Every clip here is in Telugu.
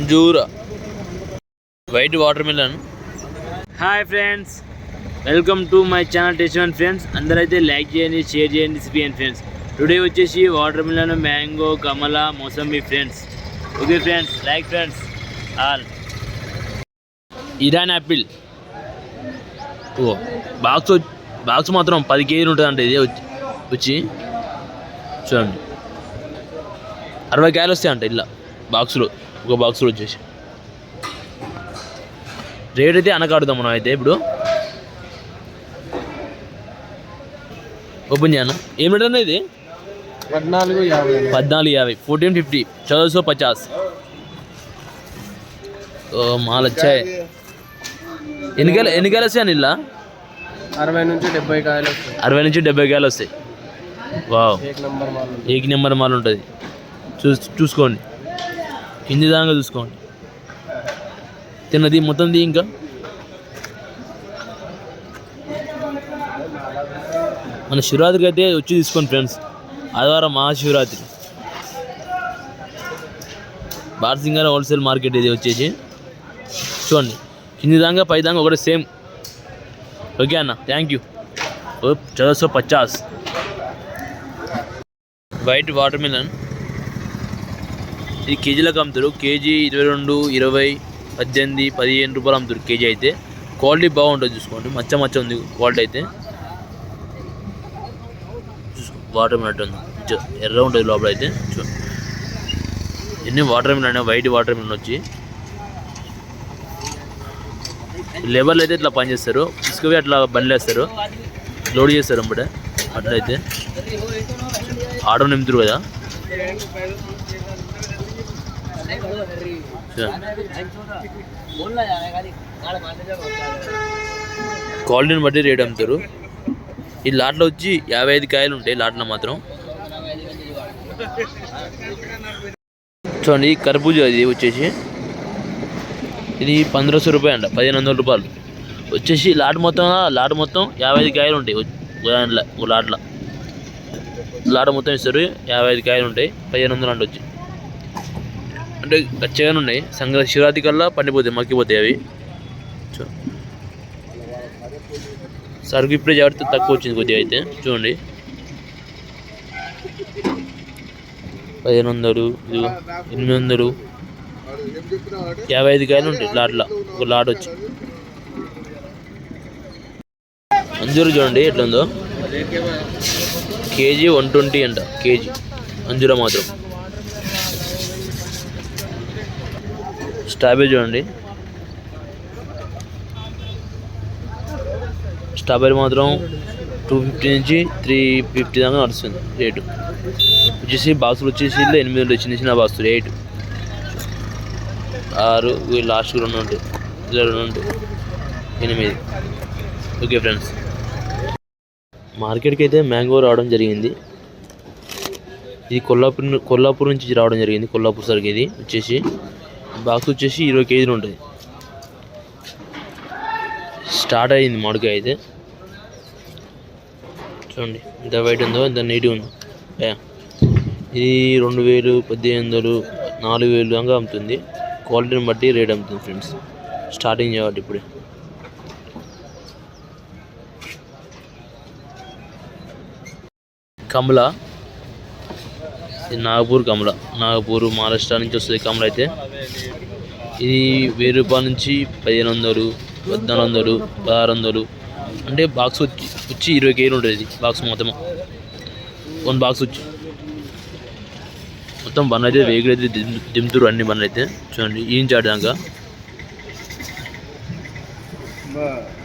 అంజూర white watermelon. Hi friends, welcome to my channel taste one friends. అందరైతే లైక్ చేయండి, షేర్ చేయండి, సబ్స్క్రైబ్ ఫ్రెండ్స్. టుడే వచ్చేసి వాటర్ మిలన్, మ్యాంగో, కమల, mosambi friends. Okay friends, like friends all. Iran apple box మాత్రం 10 కేజీలు ఉంటుంది అంటే ఇది వచ్చి చూడండి 60 కాయలు వస్తాయి అంట ఇలా బాక్సులో, ఒక బాక్సులో వచ్చేసి. రేట్ అయితే అనకాడుదాం మనం అయితే ఇప్పుడు. ఓపెన్ చేయను. ఏం రేట్ అన్న ఇది? 1450 1450 1450. మాల్ వచ్చాయి. ఎన్ని కాయలు వస్తాయి అని ఇలా? 60 నుంచి 70 కాయలు వస్తాయి. 60 నుంచి 70 కాయలు వస్తాయి. వావ్, ఏక్ నెంబర్ మాల్ ఉంటుంది. చూసుకోండి, కింది దాకా చూసుకోండి. తిన్నది మొత్తం ఇంకా మన శివరాత్రికి అయితే వచ్చి తీసుకోండి ఫ్రెండ్స్. ఆదివారం మహాశివరాత్రి. బార్సింగార హోల్సేల్ మార్కెట్ ఇది వచ్చేసి. చూడండి కింది దాకా పై దాకా ఒకటే సేమ్. ఓకే అన్న, thank you. 1450 white water melon. ఇది కేజీలకు అమ్ముతారు. కేజీ 22, 20, 18, 15 రూపాయలు అమ్ముతారు కేజీ అయితే. క్వాలిటీ బాగుంటుంది, చూసుకోండి. మచ్చ ఉంది క్వాలిటీ అయితే. వాటర్ మిలన్ ఉంది, ఎర్ర ఉంటుంది లోపల అయితే. చూడండి ఎన్ని water melon, white water melon వచ్చి లేబర్లు అయితే ఇట్లా పనిచేస్తారు. తీసుకుపోయి అట్లా బండ్లు వేస్తారు, లోడ్ చేస్తారు అప్పుడే. అట్లయితే ఆర్డర్ నింపుతారు కదా. క్వాలిటీని బట్టి రేట్ అమ్ముతారు. ఈ లాట్లో వచ్చి 55 కాయలు ఉంటాయి లాట్లో మాత్రం. చూడండి కర్బూజా ఇది వచ్చేసి. ఇది 1500 రూపాయలు అంట, 1500 రూపాయలు వచ్చేసి. లాట్ మొత్తం 55 కాయలు ఉంటాయి లాట్ మొత్తం ఇస్తారు. 55 కాయలు ఉంటాయి, 1500 అంటే వచ్చి. అంటే గచ్చగానే ఉన్నాయి. శివరాత్రి కల్లా పండిపోతాయి, మక్కిపోతాయి అవి. సరుకు ఇప్పుడే జాగ్రత్త తక్కువ వచ్చింది కొద్దిగా అయితే. చూడండి 1500, 800, 55 కాయలు ఉంటాయి లాట్లో, ఒక లాట్ వచ్చి. అంజూరు చూడండి ఎట్లుందో. కేజీ 120 అంట కేజీ అంజూర మాత్రం. స్ట్రాబెరీ చూడండి, స్ట్రాబెరీ మాత్రం 250 నుంచి 350 దాకా నడుస్తుంది రేటు వచ్చేసి. బాక్సులు వచ్చేసి 8 చిన్న బాక్సులు 8, 6, లాస్ట్కి 2 ఉంటాయి, ఇలా 2 ఉంటాయి, 8. ఓకే ఫ్రెండ్స్, మార్కెట్కి అయితే మ్యాంగో రావడం జరిగింది. ఇది కొల్లాపూర్ నుంచి రావడం జరిగింది. కొల్లాపూర్ సరికి ఇది వచ్చేసి. బాక్స్ వచ్చేసి 20 కేజీలు ఉంటుంది. స్టార్ట్ అయ్యింది మామిడికాయ అయితే. చూడండి ఎంత వైట్ ఉందో, ఎంత నీట్గా ఉందో. ఇది 2000, 1800, 4000 దాకా అమ్ముతుంది. క్వాలిటీని బట్టి రేట్ అమ్ముతుంది ఫ్రెండ్స్. స్టార్టింగ్ కాబట్టి ఇప్పుడే. కమల, ఇది నాగపూర్ మహారాష్ట్ర నుంచి వస్తుంది కమల అయితే. ఇది 1000 రూపాయల నుంచి 1500, 1400, 1600 అంటే బాక్స్ వచ్చి 20 కేజీలు ఉంటుంది. ఇది బాక్స్ మొత్తం 1 బాక్స్ వచ్చి మొత్తం బండ్లు అయితే వెహికల్ అయితే దింపుతారు, అన్ని బండ్లు అయితే. చూడండి ఈంచాడు దాకా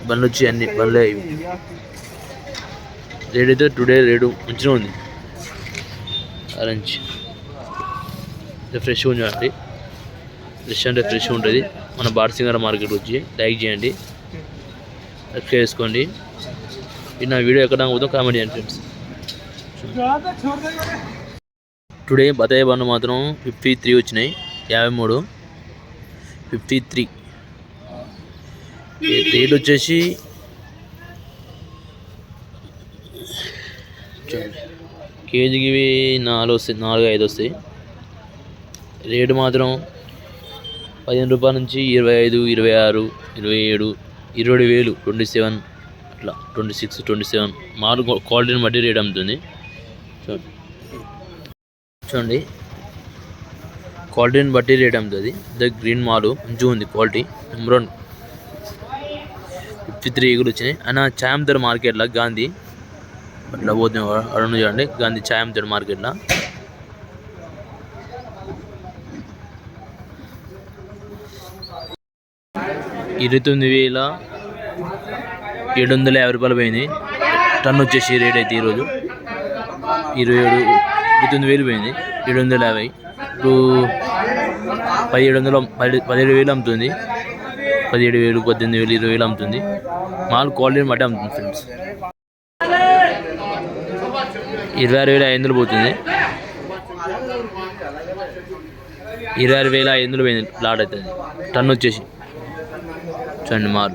బండ్లు వచ్చి అన్ని బండ్లే. రేట్ అయితే టుడే రేటు మంచిగా ఉంది. ఆరెంజ్ ఫ్రెష్గా ఉంది చూడండి. ఫ్రెష్ అంటే ఫ్రెష్గా ఉంటుంది. మన బార్సింగార మార్కెట్ వచ్చి. లైక్ చేయండి, సబ్స్క్రైబ్ చేసుకోండి. ఇది నా వీడియో ఎక్కడ అవుతుందో కామెంట్ చేయండి ఫ్రెండ్స్. టుడే బత్తాయి బండ్లు మాత్రం 53 వచ్చినాయి. 53, 53 రేట్ వచ్చేసి. కేజీకి 4 వస్తాయి, 4, 5 వస్తాయి. రేటు మాత్రం 15 రూపాయల నుంచి 25, 26, 27, 27,000, 27 అట్లా 26, 27 మాల్ క్వాలిటీని బట్టి రేట్ అమ్ముతుంది. చూడండి క్వాలిటీని బట్టి రేట్ అమ్ముతుంది. ద గ్రీన్ మాల్ మంచిగా ఉంది క్వాలిటీ. నెంబర్ 1 53 ఈగులు వచ్చినాయి. అన్న చాయంతర్ మార్కెట్లో గాంధీ అట్లా పోతుంది అడుగు చూడండి. గాంధీ చాయంతర్ మార్కెట్లో 29,750 రూపాయలు పోయింది. టన్ వచ్చేసి రేట్ అయితే ఈరోజు 29,000 పోయింది. 750 ఇప్పుడు 17,000 అమ్ముతుంది. 17,000, 18,000, 20,000 అమ్ముతుంది. మాల్ క్వాలిటీని బట్టి అమ్ముతుంది ఫ్రెండ్స్. 26,500 పోతుంది. 26,500 పోయింది లాట్ అవుతుంది. టన్ వచ్చేసి చూడండి మాల్